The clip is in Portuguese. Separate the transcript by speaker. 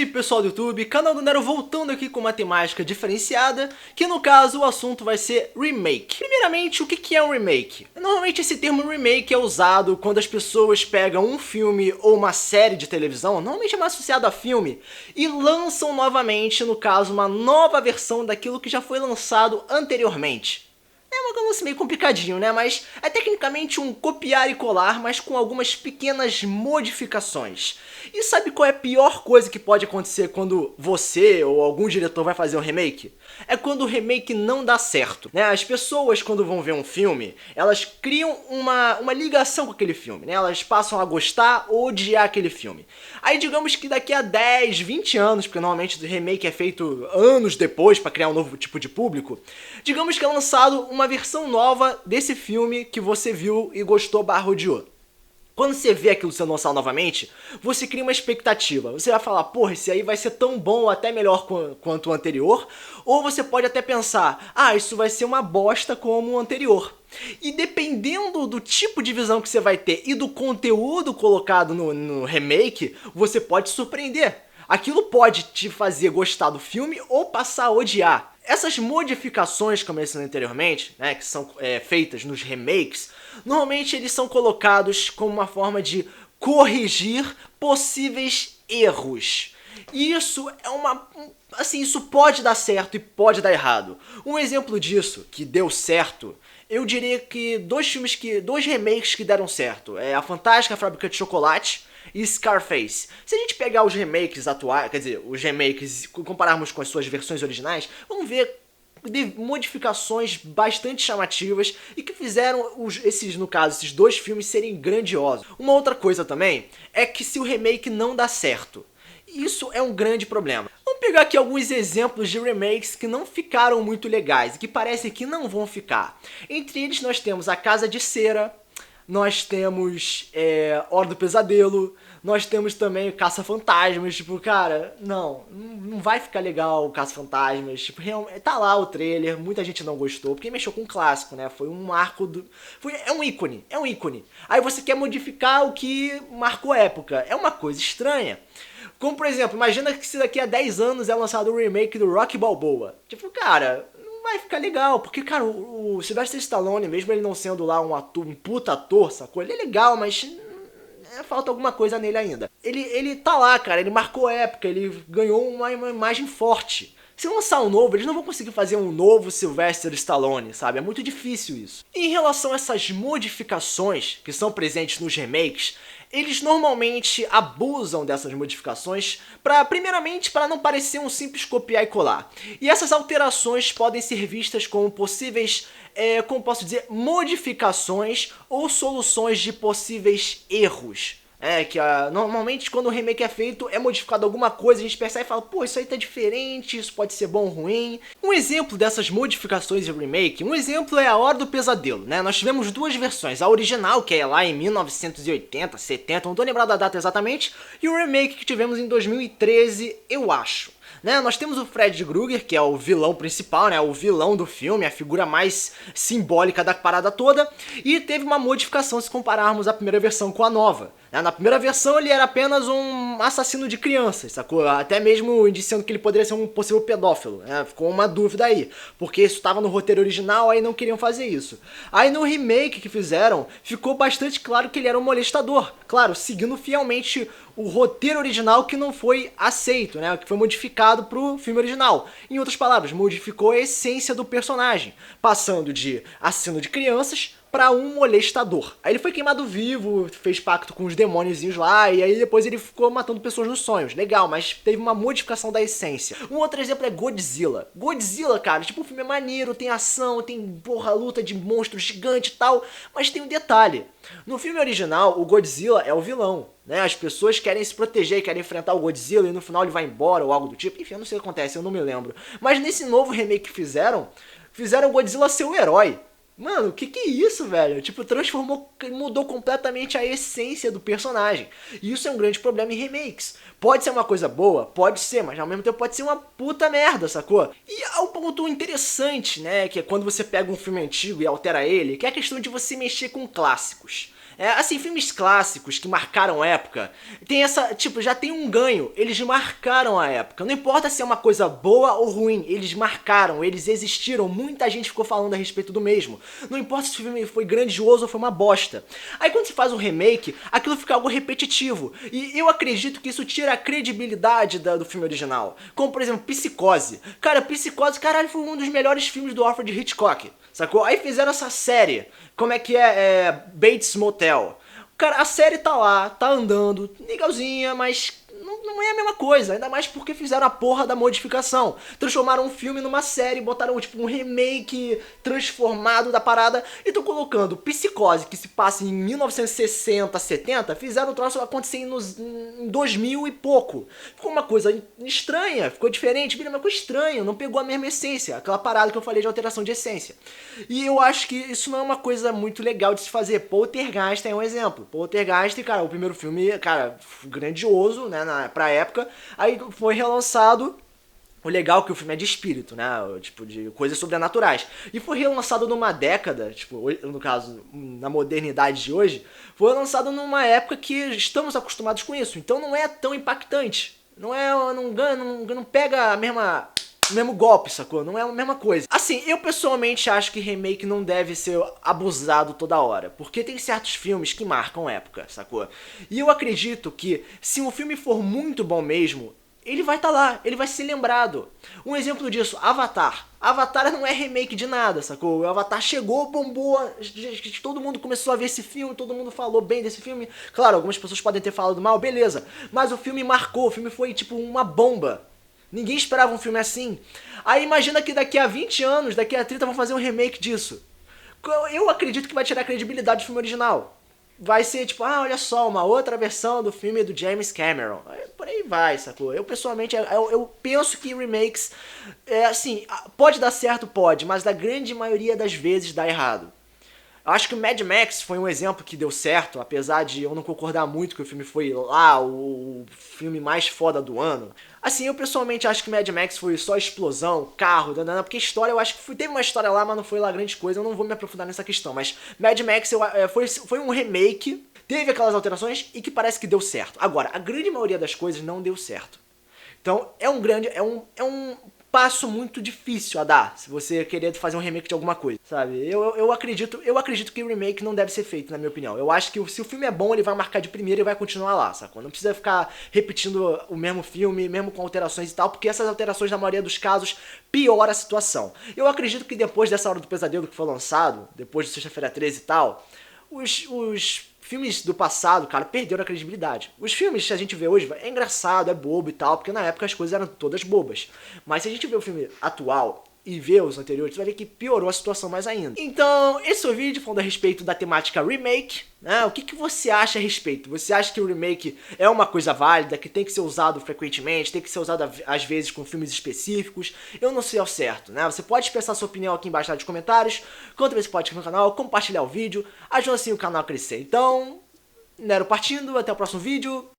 Speaker 1: aí pessoal do YouTube, canal do Nero voltando aqui com uma temática diferenciada, que no caso o assunto vai ser remake. Primeiramente, o que é um remake? Normalmente esse termo remake é usado quando as pessoas pegam um filme ou uma série de televisão, normalmente é mais associado a filme, e lançam novamente, no caso, uma nova versão daquilo que já foi lançado anteriormente. É um lance meio complicadinho, né? Mas é tecnicamente um copiar e colar, mas com algumas pequenas modificações. E sabe qual é a pior coisa que pode acontecer quando você ou algum diretor vai fazer um remake? É quando o remake não dá certo, né? As pessoas, quando vão ver um filme, elas criam uma ligação com aquele filme, né? Elas passam a gostar ou odiar aquele filme. Aí digamos que daqui a 10, 20 anos, porque normalmente o remake é feito anos depois para criar um novo tipo de público, digamos que é lançado uma versão nova desse filme que você viu e gostou / odiou. Quando você vê aquilo sendo lançado novamente, você cria uma expectativa. Você vai falar, porra, esse aí vai ser tão bom ou até melhor quanto o anterior. Ou você pode até pensar, ah, isso vai ser uma bosta como o anterior. E dependendo do tipo de visão que você vai ter e do conteúdo colocado no remake, você pode surpreender. Aquilo pode te fazer gostar do filme ou passar a odiar. Essas modificações, como eu mencionei anteriormente, né, que são feitas nos remakes, normalmente eles são colocados como uma forma de corrigir possíveis erros. E isso é isso pode dar certo e pode dar errado. Um exemplo disso, que deu certo, eu diria que dois remakes que deram certo. É A Fantástica Fábrica de Chocolate e Scarface. Se a gente pegar os remakes atuais, quer dizer, os remakes e compararmos com as suas versões originais, vamos ver modificações bastante chamativas e que fizeram esses dois filmes serem grandiosos. Uma outra coisa também é que se o remake não dá certo, isso é um grande problema. Vamos pegar aqui alguns exemplos de remakes que não ficaram muito legais e que parecem que não vão ficar. Entre eles nós temos A Casa de Cera, nós temos Hora do Pesadelo, nós temos também o Caça-Fantasmas, tipo, cara, não vai ficar legal o Caça-Fantasmas, tipo, tá lá o trailer, muita gente não gostou, porque mexeu com um clássico, né, foi um marco é um ícone. Aí você quer modificar o que marcou a época, é uma coisa estranha. Como, por exemplo, imagina que se daqui a 10 anos é lançado um remake do Rocky Balboa, tipo, cara, vai ficar legal, porque, cara, o Sylvester Stallone, mesmo ele não sendo lá um puta ator, sacou? Ele é legal, mas falta alguma coisa nele ainda. Ele tá lá, cara, ele marcou época, ele ganhou uma imagem forte. Se lançar um novo, eles não vão conseguir fazer um novo Sylvester Stallone, sabe? É muito difícil isso. E em relação a essas modificações que são presentes nos remakes, eles normalmente abusam dessas modificações primeiramente para não parecer um simples copiar e colar. E essas alterações podem ser vistas como possíveis, como posso dizer, modificações ou soluções de possíveis erros. Normalmente quando o remake é feito, é modificado alguma coisa, a gente percebe e fala, pô, isso aí tá diferente, isso pode ser bom ou ruim. Um exemplo dessas modificações de remake, um exemplo é A Hora do Pesadelo, né? Nós tivemos duas versões, a original, que é lá em 1980, 70, não tô lembrado da data exatamente, e o remake que tivemos em 2013, eu acho. Né, nós temos o Fred Krueger, que é o vilão principal, né, o vilão do filme, a figura mais simbólica da parada toda, e teve uma modificação se compararmos a primeira versão com a nova. Na primeira versão ele era apenas um assassino de crianças, sacou? Até mesmo indicando que ele poderia ser um possível pedófilo, né? Ficou uma dúvida aí, porque isso estava no roteiro original, aí não queriam fazer isso. Aí no remake que fizeram, ficou bastante claro que ele era um molestador, claro, seguindo fielmente o roteiro original que não foi aceito, né? Que foi modificado pro filme original. Em outras palavras, modificou a essência do personagem, passando de assassino de crianças pra um molestador. Aí ele foi queimado vivo, fez pacto com os demôniozinhos lá, e aí depois ele ficou matando pessoas nos sonhos. Legal, mas teve uma modificação da essência. Um outro exemplo é Godzilla. Godzilla, cara, tipo, o filme é maneiro, tem ação, tem, porra, luta de monstros gigante e tal, mas tem um detalhe. No filme original, o Godzilla é o vilão, né? As pessoas querem se proteger, querem enfrentar o Godzilla e no final ele vai embora ou algo do tipo. Enfim, eu não sei o que acontece, eu não me lembro. Mas nesse novo remake que fizeram o Godzilla ser o herói. Mano, o que é isso, velho? Tipo, mudou completamente a essência do personagem. E isso é um grande problema em remakes. Pode ser uma coisa boa? Pode ser, mas ao mesmo tempo pode ser uma puta merda, sacou? E há um ponto interessante, né, que é quando você pega um filme antigo e altera ele, que é a questão de você mexer com clássicos. Assim, filmes clássicos que marcaram época, tem essa, tipo, já tem um ganho, eles marcaram a época. Não importa se é uma coisa boa ou ruim, eles marcaram, eles existiram, muita gente ficou falando a respeito do mesmo. Não importa se o filme foi grandioso ou foi uma bosta. Aí quando se faz um remake, aquilo fica algo repetitivo. E eu acredito que isso tira a credibilidade do filme original. Como, por exemplo, Psicose. Cara, Psicose, caralho, foi um dos melhores filmes do Alfred Hitchcock, sacou? Aí fizeram essa série, como é que Bates Motel. Cara, a série tá lá, tá andando, legalzinha, mas não é a mesma coisa, ainda mais porque fizeram a porra da modificação. Transformaram um filme numa série, botaram tipo um remake transformado da parada e estão colocando Psicose, que se passa em 1960, 70, fizeram o troço acontecer em 2000 e pouco. Ficou uma coisa estranha, ficou diferente, mas ficou estranho, não pegou a mesma essência, aquela parada que eu falei de alteração de essência. E eu acho que isso não é uma coisa muito legal de se fazer. Poltergeist é um exemplo. Poltergeist, cara, o primeiro filme, cara, grandioso, né, pra época, aí foi relançado. O legal é que o filme é de espírito, né? Tipo, de coisas sobrenaturais. E foi relançado numa década, tipo, no caso, na modernidade de hoje, foi lançado numa época que estamos acostumados com isso. Então não é tão impactante. Não pega o mesmo golpe, sacou? Não é a mesma coisa. Assim, eu pessoalmente acho que remake não deve ser abusado toda hora, porque tem certos filmes que marcam época, sacou? E eu acredito que se um filme for muito bom mesmo, ele vai estar lá, ele vai ser lembrado. Um exemplo disso, Avatar. Avatar não é remake de nada, sacou? O Avatar chegou, bombou, todo mundo começou a ver esse filme, todo mundo falou bem desse filme. Claro, algumas pessoas podem ter falado mal, beleza. Mas o filme marcou, o filme foi tipo uma bomba. Ninguém esperava um filme assim. Aí imagina que daqui a 20 anos, daqui a 30 vão fazer um remake disso. Eu acredito que vai tirar a credibilidade do filme original. Vai ser tipo, olha só, uma outra versão do filme do James Cameron. Por aí vai, sacou? Eu pessoalmente, eu penso que remakes, assim, pode dar certo, pode, mas da grande maioria das vezes dá errado. Eu acho que o Mad Max foi um exemplo que deu certo, apesar de eu não concordar muito que o filme foi lá o filme mais foda do ano. Assim, eu pessoalmente acho que Mad Max foi só explosão, carro, porque história, eu acho que teve uma história lá, mas não foi lá grande coisa, eu não vou me aprofundar nessa questão. Mas Mad Max foi um remake, teve aquelas alterações e que parece que deu certo. Agora, a grande maioria das coisas não deu certo. Então, é um passo muito difícil a dar, se você querer fazer um remake de alguma coisa, sabe? Eu acredito que o remake não deve ser feito, na minha opinião. Eu acho que se o filme é bom, ele vai marcar de primeira e vai continuar lá, sacou? Não precisa ficar repetindo o mesmo filme, mesmo com alterações e tal, porque essas alterações, na maioria dos casos, pioram a situação. Eu acredito que depois dessa Hora do Pesadelo que foi lançado, depois de Sexta-feira 13 e tal, os filmes do passado, cara, perderam a credibilidade. Os filmes que a gente vê hoje é engraçado, é bobo e tal, porque na época as coisas eram todas bobas. Mas se a gente vê o filme atual e vê os anteriores, você vai ver que piorou a situação mais ainda. Então, esse foi o vídeo falando a respeito da temática remake, né? O que você acha a respeito? Você acha que o remake é uma coisa válida, que tem que ser usado frequentemente, tem que ser usado às vezes com filmes específicos? Eu não sei ao certo, né? Você pode expressar sua opinião aqui embaixo nos comentários, quanto vezes pode aqui no canal, compartilhar o vídeo, ajuda assim o canal a crescer. Então, Nero partindo, até o próximo vídeo.